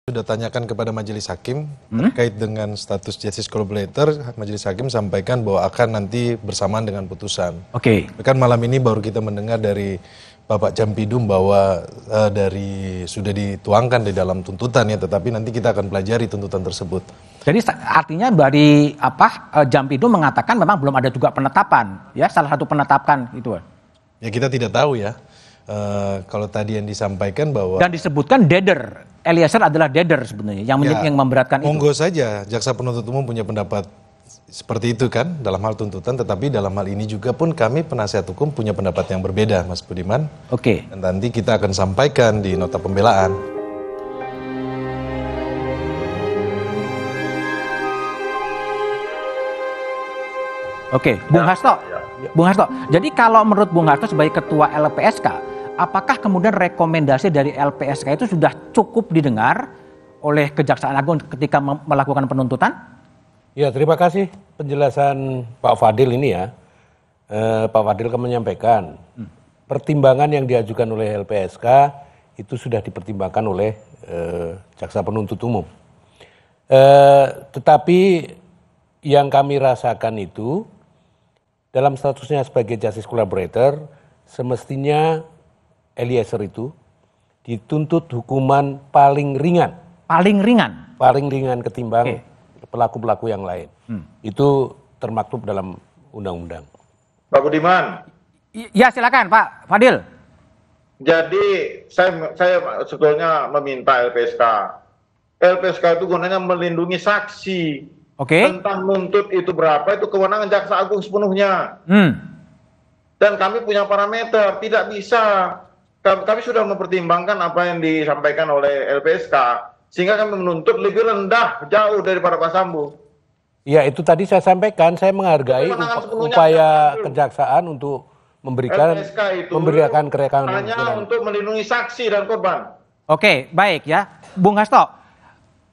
Sudah tanyakan kepada majelis hakim terkait dengan status justice collaborator, majelis hakim sampaikan bahwa akan nanti bersamaan dengan putusan. Oke. Kan malam ini baru kita mendengar dari Bapak Jampidum bahwa sudah dituangkan di dalam tuntutan ya, tetapi nanti kita akan pelajari tuntutan tersebut. Jadi artinya dari Jampidum mengatakan memang belum ada juga penetapan, ya salah satu penetapan itu. Ya kita tidak tahu ya. Kalau tadi yang disampaikan bahwa dan disebutkan Deder, Eliezer adalah Deder sebenarnya yang memberatkan itu. Monggo saja jaksa penuntut umum punya pendapat seperti itu kan dalam hal tuntutan, tetapi dalam hal ini juga pun kami penasihat hukum punya pendapat yang berbeda, Mas Budiman. Oke. Dan nanti kita akan sampaikan di nota pembelaan. Oke, Bung Hasto. Bung Hasto. Jadi kalau menurut Bung Hasto sebagai ketua LPSK, apakah kemudian rekomendasi dari LPSK itu sudah cukup didengar oleh Kejaksaan Agung ketika melakukan penuntutan? Ya, terima kasih penjelasan Pak Fadil ini ya. Pak Fadil kan menyampaikan pertimbangan yang diajukan oleh LPSK itu sudah dipertimbangkan oleh Jaksa Penuntut Umum. Tetapi yang kami rasakan itu dalam statusnya sebagai justice collaborator semestinya Eliezer itu dituntut hukuman paling ringan. Paling ringan? Paling ringan ketimbang pelaku-pelaku yang lain. Itu termaktub dalam undang-undang. Pak Budiman. Ya silakan Pak Fadil. Jadi saya sebetulnya meminta LPSK. LPSK itu gunanya melindungi saksi. Tentang nuntut itu berapa itu kewenangan Jaksa Agung sepenuhnya. Dan kami punya parameter, tidak bisa. Kami sudah mempertimbangkan apa yang disampaikan oleh LPSK, sehingga kami menuntut lebih rendah, jauh daripada Pak Sambo. Ya itu tadi saya sampaikan, saya menghargai upaya kejaksaan untuk memberikan kerekaan hanya untuk melindungi saksi dan korban. Oke, baik ya. Bung Hasto.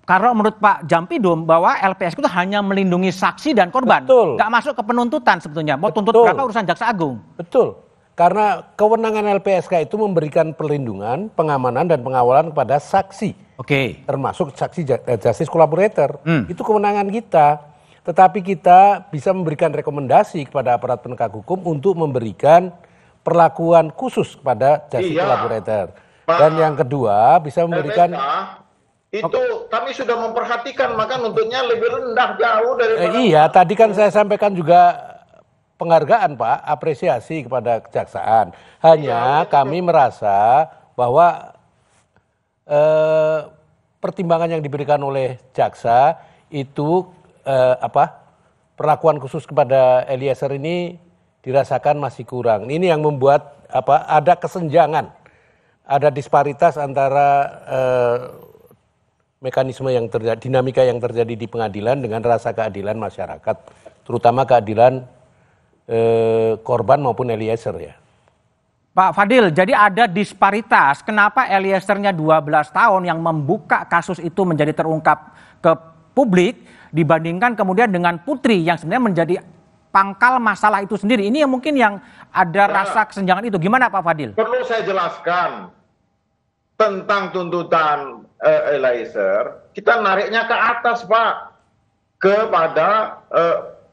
Karena menurut Pak Jampidum bahwa LPSK itu hanya melindungi saksi dan korban. Betul. Nggak masuk ke penuntutan sebetulnya. Mau tuntut berapa urusan Jaksa Agung. Betul. Karena kewenangan LPSK itu memberikan perlindungan, pengamanan dan pengawalan kepada saksi. Termasuk saksi justice collaborator. Itu kewenangan kita. Tetapi kita bisa memberikan rekomendasi kepada aparat penegak hukum untuk memberikan perlakuan khusus kepada justice collaborator. Dan yang kedua bisa memberikan itu kami sudah memperhatikan, maka nuntutnya lebih rendah jauh dari iya, tadi kan saya sampaikan juga penghargaan Pak, apresiasi kepada kejaksaan. Hanya kami merasa bahwa pertimbangan yang diberikan oleh jaksa itu perlakuan khusus kepada Eliezer ini dirasakan masih kurang. Ini yang membuat ada kesenjangan, ada disparitas antara mekanisme yang terjadi, dinamika yang terjadi di pengadilan dengan rasa keadilan masyarakat, terutama keadilan korban maupun Eliezer ya. Pak Fadil, jadi ada disparitas. Kenapa Eliezernya 12 tahun yang membuka kasus itu menjadi terungkap ke publik dibandingkan kemudian dengan Putri yang sebenarnya menjadi pangkal masalah itu sendiri. Ini yang mungkin yang ada rasa kesenjangan itu. Gimana Pak Fadil? Perlu saya jelaskan tentang tuntutan Eliezer, kita nariknya ke atas Pak, kepada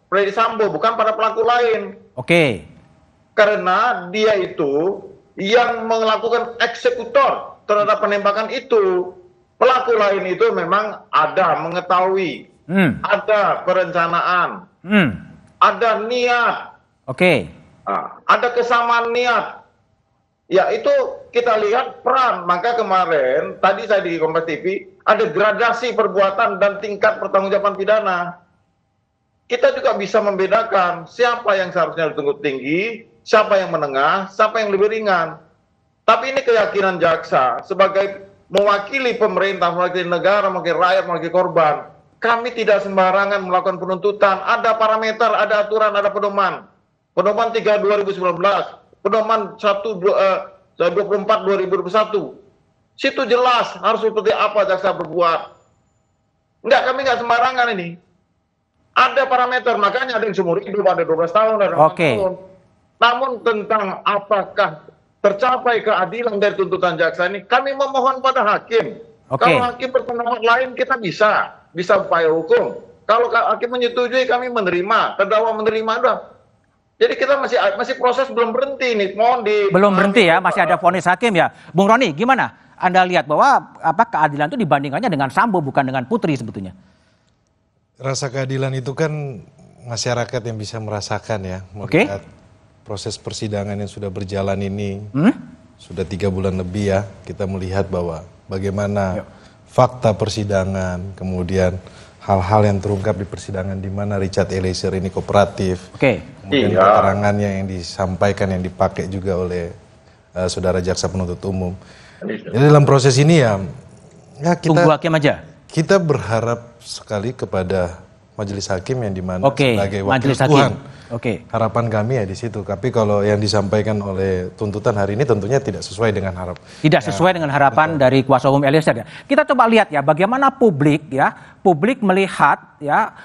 Freddy Sambo, bukan pada pelaku lain. Karena dia itu yang melakukan eksekutor terhadap penembakan itu. Pelaku lain itu memang ada mengetahui, ada perencanaan, ada niat, ada kesamaan niat. Ya itu kita lihat peran, maka kemarin tadi saya di Kompas TV ada gradasi perbuatan dan tingkat pertanggungjawaban pidana. Kita juga bisa membedakan siapa yang seharusnya dituntut tinggi, siapa yang menengah, siapa yang lebih ringan. Tapi ini keyakinan jaksa sebagai mewakili pemerintah, mewakili negara, mewakili rakyat, mewakili korban. Kami tidak sembarangan melakukan penuntutan, ada parameter, ada aturan, ada pedoman. Pedoman 3 2019. Pedoman 24 2021. Situ jelas harus seperti apa jaksa berbuat. Kami nggak sembarangan ini. Ada parameter, makanya ada yang seumur hidup, ada 12 tahun, ada 8 tahun. Namun tentang apakah tercapai keadilan dari tuntutan jaksa ini, kami memohon pada hakim Kalau hakim berpendapat lain kita bisa upaya hukum. Kalau hakim menyetujui kami menerima, terdakwa menerima udah. Jadi kita masih proses belum berhenti nih, belum berhenti ya, masih ada vonis hakim ya. Bung Roni, gimana? Anda lihat bahwa keadilan itu dibandingkannya dengan Sambo bukan dengan Putri sebetulnya? Rasa keadilan itu kan masyarakat yang bisa merasakan ya, melihat proses persidangan yang sudah berjalan ini sudah 3 bulan lebih ya, kita melihat bahwa bagaimana fakta persidangan, kemudian hal-hal yang terungkap di persidangan di mana Richard Eliezer ini kooperatif, kemudian keterangannya yang disampaikan yang dipakai juga oleh saudara jaksa penuntut umum. Jadi dalam proses ini ya tunggu hakim aja. Kita berharap sekali kepada majelis hakim yang dimana sebagai wakil Tuhan. Harapan kami ya di situ. Tapi kalau yang disampaikan oleh tuntutan hari ini tentunya tidak sesuai dengan harapan. Tidak sesuai dengan harapan dari kuasa hukum Eliezer ya. Kita coba lihat ya bagaimana publik melihat ya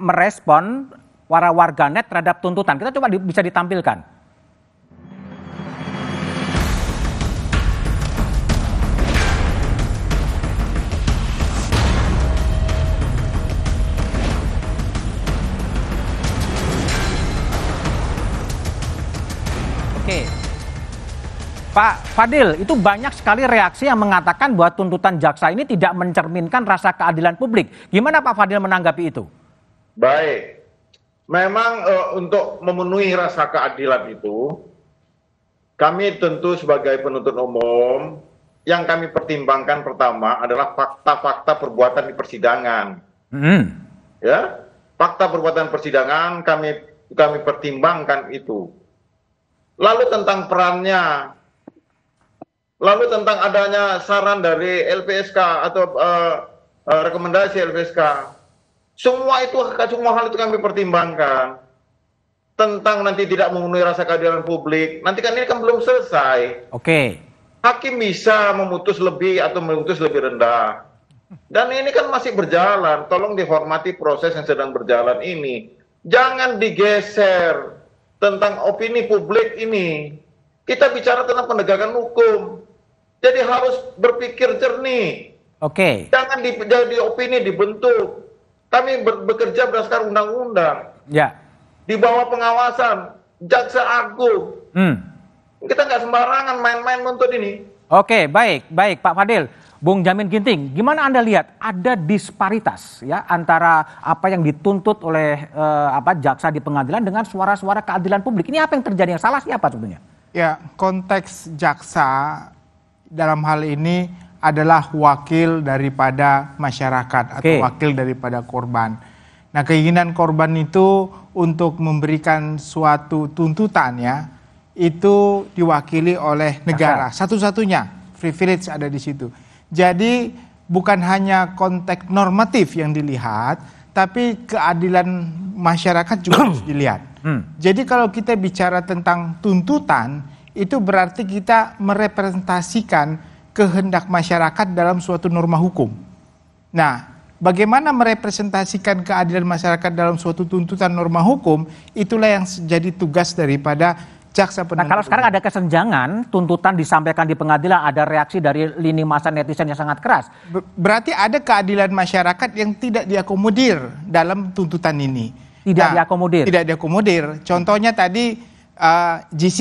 merespon para warganet terhadap tuntutan. Kita coba bisa ditampilkan. Pak Fadil, itu banyak sekali reaksi yang mengatakan bahwa tuntutan jaksa ini tidak mencerminkan rasa keadilan publik. Gimana Pak Fadil menanggapi itu? Baik, memang untuk memenuhi rasa keadilan itu, kami tentu sebagai penuntut umum, yang kami pertimbangkan pertama adalah fakta-fakta perbuatan di persidangan. Ya, fakta perbuatan persidangan kami pertimbangkan itu. Lalu tentang perannya, lalu tentang adanya saran dari LPSK atau rekomendasi LPSK, semua hal itu kami pertimbangkan. Tentang nanti tidak memenuhi rasa keadilan publik, nanti kan ini kan belum selesai. Hakim bisa memutus lebih atau memutus lebih rendah. Dan ini kan masih berjalan, tolong dihormati proses yang sedang berjalan ini. Jangan digeser tentang opini publik ini. Kita bicara tentang penegakan hukum. Jadi harus berpikir jernih. Jangan di opini dibentuk. Kami bekerja berdasarkan undang-undang. Di bawah pengawasan Jaksa Agung. Kita nggak sembarangan main-main menuntut ini. Baik Pak Fadil. Bung Jamin Ginting, gimana Anda lihat ada disparitas ya antara apa yang dituntut oleh jaksa di pengadilan dengan suara-suara keadilan publik? Ini apa yang terjadi, yang salah siapa sebetulnya? Ya, konteks jaksa dalam hal ini adalah wakil daripada masyarakat atau wakil daripada korban. Nah, keinginan korban itu untuk memberikan suatu tuntutan ya, itu diwakili oleh negara. Satu-satunya privilege ada di situ. Jadi bukan hanya konteks normatif yang dilihat, tapi keadilan masyarakat juga harus dilihat. Jadi kalau kita bicara tentang tuntutan, itu berarti kita merepresentasikan kehendak masyarakat dalam suatu norma hukum. Nah, bagaimana merepresentasikan keadilan masyarakat dalam suatu tuntutan norma hukum, itulah yang jadi tugas daripada jaksa penuntut. Nah, kalau sekarang ada kesenjangan, tuntutan disampaikan di pengadilan, ada reaksi dari lini masa netizen yang sangat keras. Berarti ada keadilan masyarakat yang tidak diakomodir dalam tuntutan ini. Tidak diakomodir. Contohnya tadi GC.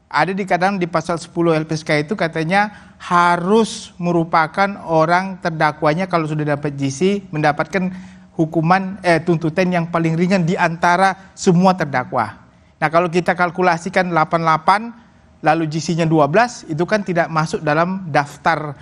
Ada dikatakan di pasal 10 LPSK itu katanya harus merupakan orang terdakwanya kalau sudah dapat GC mendapatkan hukuman tuntutan yang paling ringan di antara semua terdakwa. Nah, kalau kita kalkulasikan 88 lalu GC-nya 12, itu kan tidak masuk dalam daftar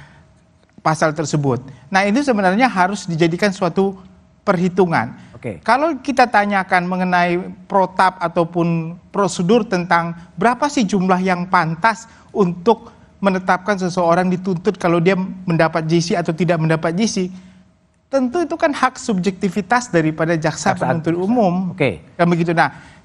pasal tersebut. Nah, ini sebenarnya harus dijadikan suatu perhitungan. Kalau kita tanyakan mengenai protap ataupun prosedur tentang berapa sih jumlah yang pantas untuk menetapkan seseorang dituntut kalau dia mendapat GC atau tidak mendapat GC, tentu itu kan hak subjektivitas daripada jaksa penuntut umum. Kan begitu.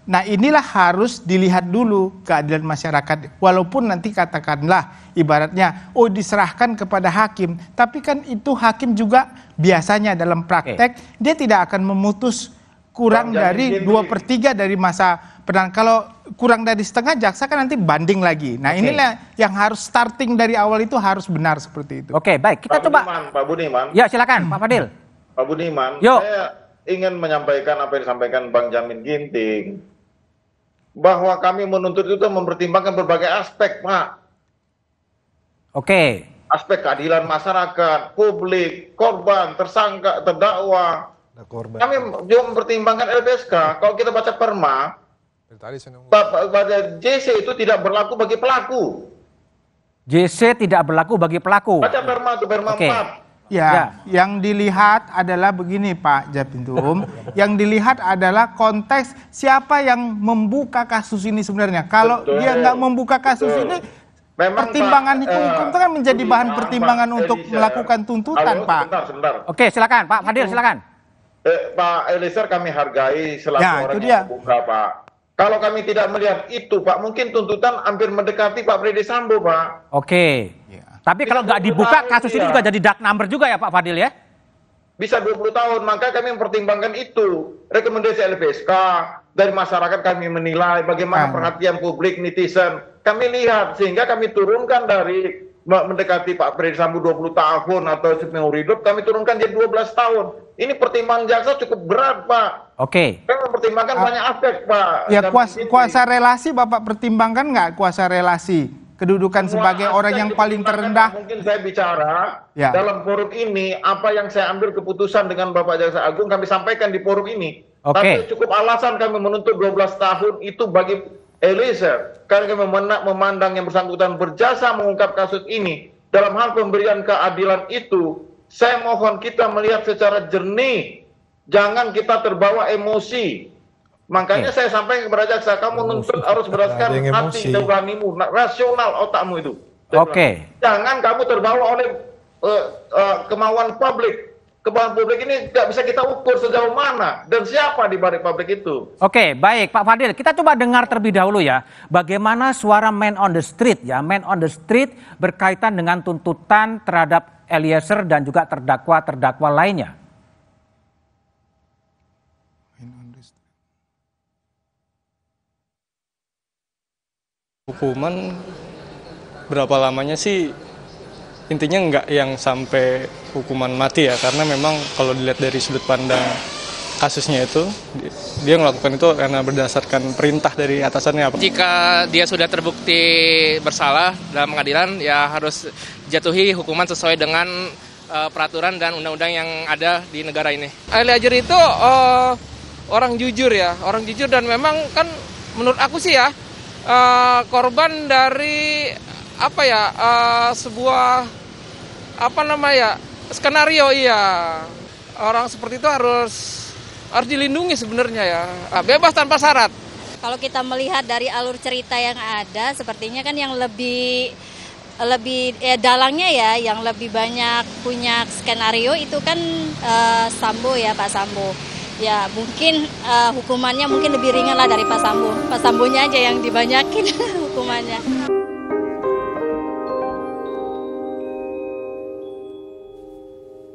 Nah, inilah harus dilihat dulu keadilan masyarakat. Walaupun nanti katakanlah ibaratnya, diserahkan kepada hakim. Tapi kan itu hakim juga biasanya dalam praktek, dia tidak akan memutus kurang dari 2/3 dari masa Kalau kurang dari setengah, jaksa kan nanti banding lagi. Nah, inilah yang harus starting dari awal itu harus benar seperti itu. Oke, baik. Kita coba. Pak Budiman. Ya, silakan Pak Fadil. Pak Budiman, Yuk. saya ingin menyampaikan apa yang disampaikan Bang Jamin Ginting. Bahwa kami menuntut itu mempertimbangkan berbagai aspek, Pak. Oke. Aspek keadilan masyarakat, publik, korban, tersangka, terdakwa. Kami juga mempertimbangkan LPSK. Kalau kita baca perma, pada JC itu tidak berlaku bagi pelaku. JC tidak berlaku bagi pelaku. Baca perma itu perma 4. Ya, yang dilihat adalah begini Pak Japintum. Yang dilihat adalah konteks siapa yang membuka kasus ini sebenarnya. Kalau dia nggak membuka kasus ini, memang pertimbangan hukum itu kan menjadi bahan pertimbangan untuk melakukan tuntutan, Pak. Sebentar. Oke, silakan Pak Fadil, silakan. Pak Eliezer kami hargai selaku Ya, orang itu yang membuka, Pak. Kalau kami tidak melihat itu, Pak, mungkin tuntutan hampir mendekati Pak Freddy Sambo, Pak. Oke. Tapi kalau nggak dibuka, kasus ini juga jadi dark number juga ya Pak Fadil ya? Bisa 20 tahun, maka kami mempertimbangkan itu. Rekomendasi LPSK, dari masyarakat kami menilai bagaimana perhatian publik, netizen. Kami lihat, sehingga kami turunkan dari mendekati Pak Freddy Sambo 20 tahun atau seumur hidup, kami turunkan jadi 12 tahun. Ini pertimbangan jaksa cukup berat, Pak. Oke. Kami mempertimbangkan banyak aspek, Pak. Ya, kuasa relasi Bapak pertimbangkan nggak kuasa relasi? Kedudukan sebagai orang yang paling terendah. Mungkin saya bicara dalam forum ini, apa yang saya ambil keputusan dengan Bapak Jaksa Agung, kami sampaikan di forum ini. Tapi cukup alasan kami menuntut 12 tahun itu bagi Eliezer. Karena kami memandang yang bersangkutan berjasa mengungkap kasus ini. Dalam hal pemberian keadilan itu, saya mohon kita melihat secara jernih. Jangan kita terbawa emosi. Makanya saya sampaikan kepada jaksa, kamu nuntut harus berdasarkan hati nuranimu, rasional otakmu itu. Oke. Jangan kamu terbawa oleh kemauan publik. Kemauan publik ini nggak bisa kita ukur sejauh mana dan siapa di balik publik itu. Oke, baik Pak Fadil. Kita coba dengar terlebih dahulu ya, bagaimana suara man on the street ya, man on the street berkaitan dengan tuntutan terhadap Eliezer dan juga terdakwa lainnya. Hukuman berapa lamanya sih, intinya nggak yang sampai hukuman mati ya, karena memang kalau dilihat dari sudut pandang kasusnya itu, dia melakukan itu karena berdasarkan perintah dari atasannya. Jika dia sudah terbukti bersalah dalam pengadilan, ya harus jatuhi hukuman sesuai dengan peraturan dan undang-undang yang ada di negara ini. Eliezer itu orang jujur ya, orang jujur, dan memang kan menurut aku sih ya, korban dari sebuah skenario. Orang seperti itu harus dilindungi sebenarnya ya, bebas tanpa syarat. Kalau kita melihat dari alur cerita yang ada, sepertinya kan yang lebih dalangnya ya, yang lebih banyak punya skenario itu kan Sambo ya, Pak Sambo. Ya mungkin hukumannya mungkin lebih ringan lah dari Pak Sambo. Pak Sambonya aja yang dibanyakin hukumannya.